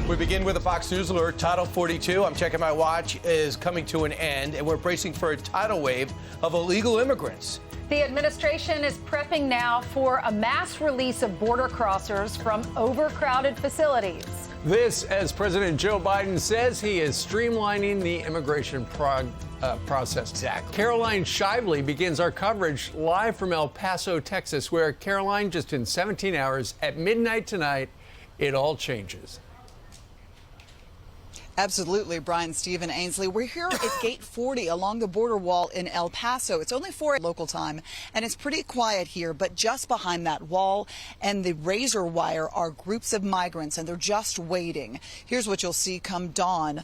We begin with a Fox News alert. Title 42, I'm checking my watch, is coming to an end, and we're bracing for a tidal wave of illegal immigrants. The administration is prepping now for a mass release of border crossers from overcrowded facilities. This, as President Joe Biden says, he is streamlining the immigration process. Exactly. Caroline Shively begins our coverage live from El Paso, Texas, where, Caroline, just in 17 hours at midnight tonight, it all changes. Absolutely, Brian, Stephen, Ainsley. We're here at Gate 40 along the border wall in El Paso. It's only 4 local time, and it's pretty quiet here. But just behind that wall and the razor wire are groups of migrants, and they're just waiting. Here's what you'll see come dawn.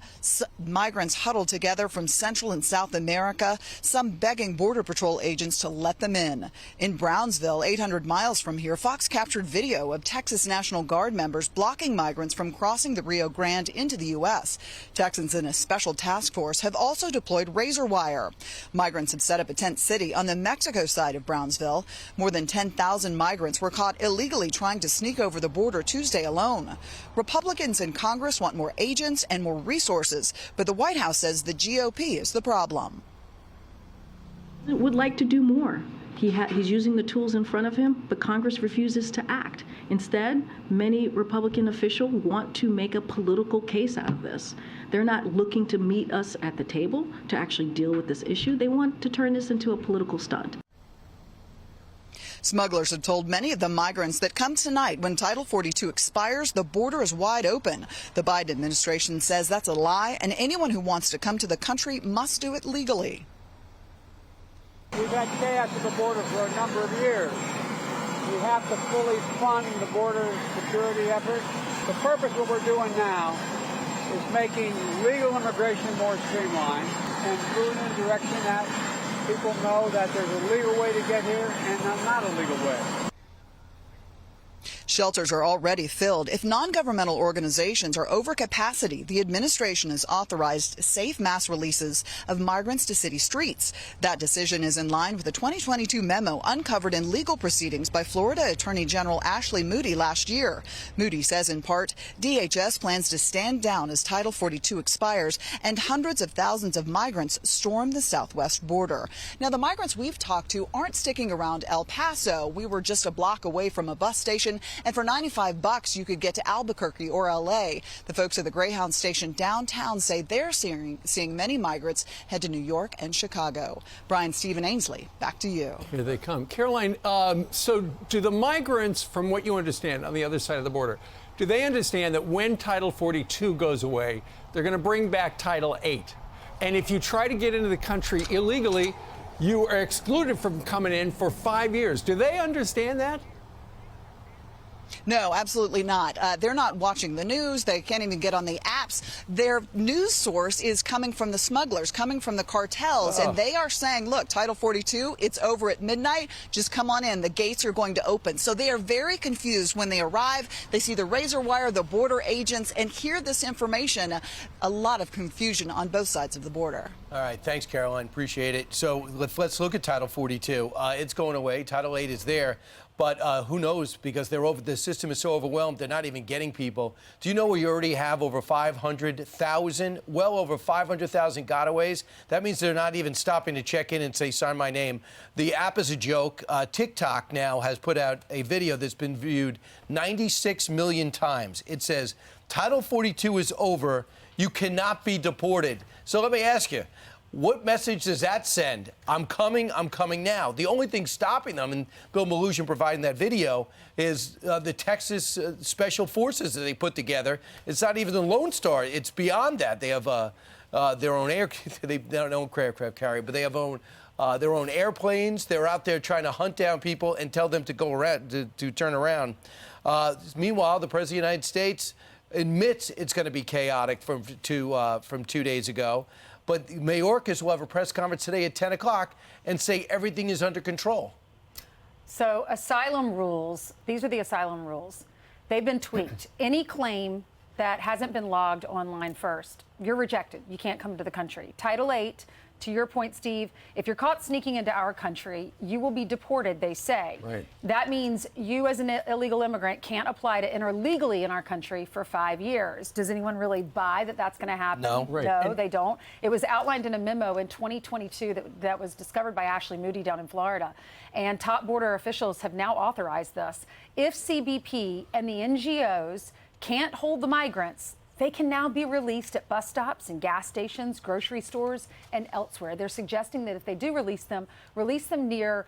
Migrants huddled together from Central and South America, some begging Border Patrol agents to let them in. In Brownsville, 800 miles from here, Fox captured video of Texas National Guard members blocking migrants from crossing the Rio Grande into the U.S. Texans in a special task force have also deployed razor wire. Migrants have set up a tent city on the Mexico side of Brownsville. More than 10,000 migrants were caught illegally trying to sneak over the border Tuesday alone. Republicans in Congress want more agents and more resources, but the White House says the GOP is the problem. Would like to do more. He's using the tools in front of him, but Congress refuses to act. Instead, many Republican officials want to make a political case out of this. They're not looking to meet us at the table to actually deal with this issue. They want to turn this into a political stunt. Smugglers have told many of the migrants that come tonight when Title 42 expires, the border is wide open. The Biden administration says that's a lie, and anyone who wants to come to the country must do it legally. We've had chaos at the border for a number of years. We have to fully fund the border security effort. The purpose of what we're doing now is making legal immigration more streamlined and moving in a direction that people know that there's a legal way to get here and not a legal way. Shelters are already filled. If non-governmental organizations are over capacity, the administration has authorized safe mass releases of migrants to city streets. That decision is in line with a 2022 memo uncovered in legal proceedings by Florida Attorney General Ashley Moody last year. Moody says, in part, DHS plans to stand down as Title 42 expires and hundreds of thousands of migrants storm the southwest border. Now, the migrants we've talked to aren't sticking around El Paso. We were just a block away from a bus station, and for $95, you could get to Albuquerque or L.A. The folks at the Greyhound station downtown say they're seeing many migrants head to New York and Chicago. Brian, Stephen, Ainsley, back to you. Here they come. Caroline, so do the migrants, from what you understand on the other side of the border, do they understand that when Title 42 goes away, they're going to bring back Title 8? And if you try to get into the country illegally, you are excluded from coming in for 5 years. Do they understand that? No, absolutely not. They're not watching the news. They can't even get on the apps. Their news source is coming from the smugglers, coming from the cartels, and they are saying, look, Title 42, it's over at midnight. Just come on in. The gates are going to open. So they are very confused when they arrive. They see the razor wire, the border agents, and hear this information. A lot of confusion on both sides of the border. All right. Thanks, Caroline. Appreciate it. So let's look at Title 42. It's going away. Title 8 is there. But who knows, because the system is so overwhelmed, they're not even getting people. Do you know we already have over 500,000, well over 500,000 gotaways? That means they're not even stopping to check in and say, sign my name. The app is a joke. TikTok now has put out a video that's been viewed 96 million times. It says, Title 42 is over. You cannot be deported. So let me ask you, what message does that send? I'm coming now. The only thing stopping them, and Bill Malugin providing that video, is the Texas Special Forces that they put together. It's not even the Lone Star. It's beyond that. They have their own they don't own aircraft carrier, but they have their own airplanes. They're out there trying to hunt down people and tell them to go around, to turn around. Meanwhile, the President of the United States admits it's going to be chaotic from 2 days ago. But Mayorkas will have a press conference today at 10 o'clock and say everything is under control. So asylum rules, these are the asylum rules. They've been tweaked. Any claim that hasn't been logged online first, you're rejected. You can't come to the country. Title 8 To your point, Steve, if you're caught sneaking into our country, you will be deported, they say. Right. That means you as an illegal immigrant can't apply to enter legally in our country for 5 years. Does anyone really buy that that's going to happen? No. Right. No, they don't. It was outlined in a memo in 2022 that was discovered by Ashley Moody down in Florida. And top border officials have now authorized this. If CBP and the NGOs can't hold the migrants, they can now be released at bus stops and gas stations, grocery stores, and elsewhere. They're suggesting that if they do release them near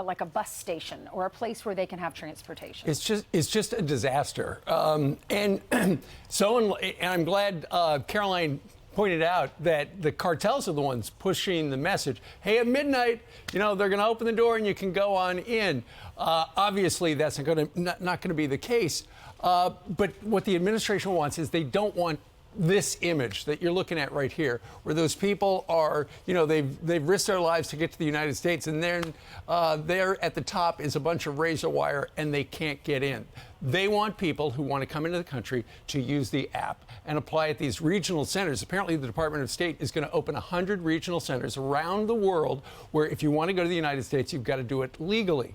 like a bus station or a place where they can have transportation. It's just a disaster. And I'm glad Caroline pointed out that the cartels are the ones pushing the message. Hey, at midnight, they're going to open the door and you can go on in. Obviously, that's not going to be the case. But what the administration wants is they don't want this image that you're looking at right here, where those people are, they've risked their lives to get to the United States, and then there at the top is a bunch of razor wire, and they can't get in. They want people who want to come into the country to use the app and apply at these regional centers. Apparently, the Department of State is going to open 100 regional centers around the world where if you want to go to the United States, you've got to do it legally.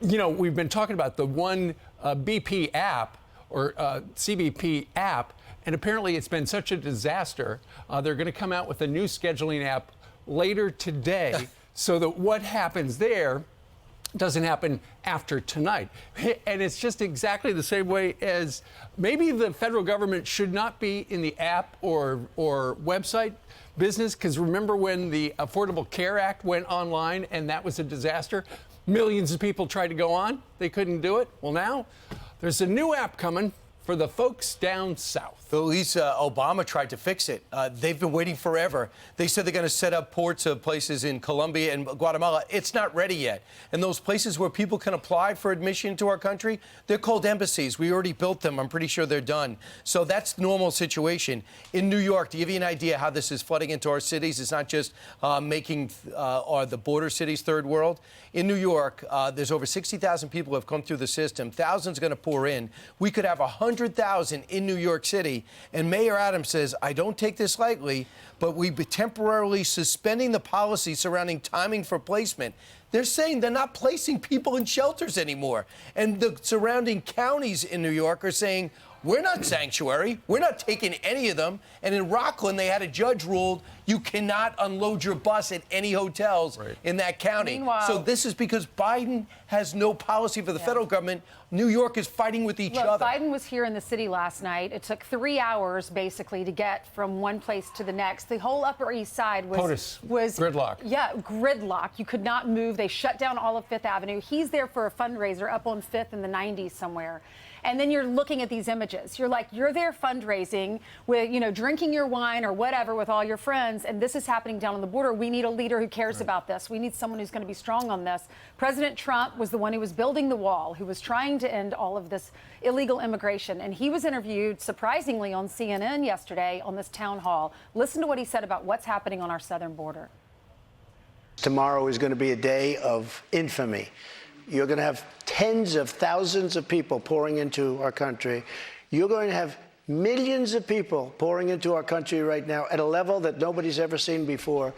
We've been talking about the one BP app or CBP app, and apparently it's been such a disaster. They're going to come out with a new scheduling app later today so that what happens there doesn't happen after tonight. And it's just exactly the same way as maybe the federal government should not be in the app or website business, because remember when the Affordable Care Act went online and that was a disaster? Millions of people tried to go on. They couldn't do it. Well, now there's a new app coming for the folks down south. At least Obama tried to fix it. They've been waiting forever. They said they're going to set up ports of places in Colombia and Guatemala. It's not ready yet. And those places where people can apply for admission to our country, they're called embassies. We already built them. I'm pretty sure they're done. So that's the normal situation. In New York, to give you an idea how this is flooding into our cities, it's not just making the border cities third world. In New York, there's over 60,000 people who have come through the system. Thousands are going to pour in. We could have 100,000 in New York City. And Mayor Adams says, I don't take this lightly, but we've been temporarily suspending the policy surrounding timing for placement. They're saying they're not placing people in shelters anymore. And the surrounding counties in New York are saying, we're not sanctuary. We're not taking any of them. And in Rockland, they had a judge ruled you cannot unload your bus at any hotels in that county. Meanwhile, so this is because Biden has no policy for the federal government. New York is fighting with each other. Biden was here in the city last night. It took 3 hours, basically, to get from one place to the next. The whole Upper East Side was gridlock. Yeah, gridlock. You could not move. They shut down all of Fifth Avenue. He's there for a fundraiser up on Fifth in the 90s somewhere. And then you're looking at these images. You're like, you're there fundraising with, drinking your wine or whatever with all your friends, and this is happening down on the border. We need a leader who cares about this. We need someone who's going to be strong on this. President Trump was the one who was building the wall, who was trying to end all of this illegal immigration. And he was interviewed, surprisingly, on CNN yesterday on this town hall. Listen to what he said about what's happening on our southern border. Tomorrow is going to be a day of infamy. You're going to have tens of thousands of people pouring into our country. You're going to have millions of people pouring into our country right now at a level that nobody's ever seen before.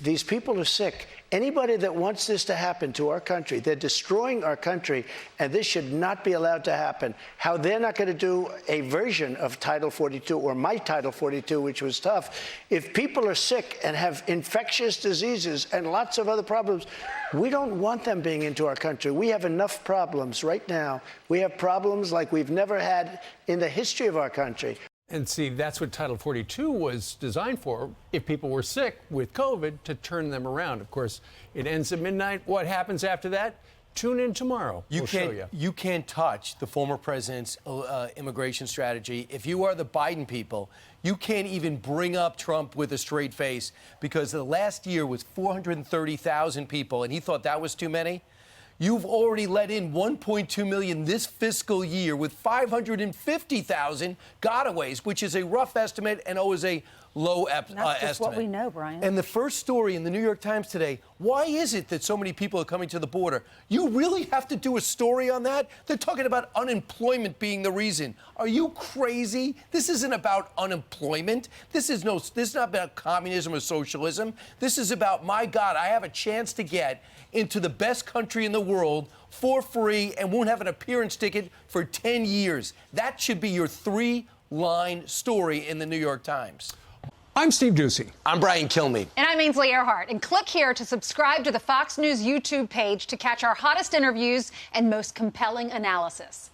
These people are sick. Anybody that wants this to happen to our country, they're destroying our country, and this should not be allowed to happen. How they're not going to do a version of Title 42 or my Title 42, which was tough. If people are sick and have infectious diseases and lots of other problems, we don't want them being into our country. We have enough problems right now. We have problems like we've never had in the history of our country. And see, that's what Title 42 was designed for, if people were sick with COVID, to turn them around. Of course, it ends at midnight. What happens after that? Tune in tomorrow. We'll show you. You can't touch the former president's immigration strategy. If you are the Biden people, you can't even bring up Trump with a straight face, because the last year was 430,000 people, and he thought that was too many. You've already let in 1.2 million this fiscal year with 550,000 gotaways, which is a rough estimate and always a low estimate. That's just what we know, Brian. And the first story in the New York Times today, why is it that so many people are coming to the border? You really have to do a story on that? They're talking about unemployment being the reason. Are you crazy? This isn't about unemployment. This is not about communism or socialism. This is about, my God, I have a chance to get into the best country in the world for free and won't have an appearance ticket for 10 years. That should be your 3-line story in the New York Times. I'm Steve Doocy. I'm Brian Kilmeade. And I'm Ainsley Earhart. And click here to subscribe to the Fox News YouTube page to catch our hottest interviews and most compelling analysis.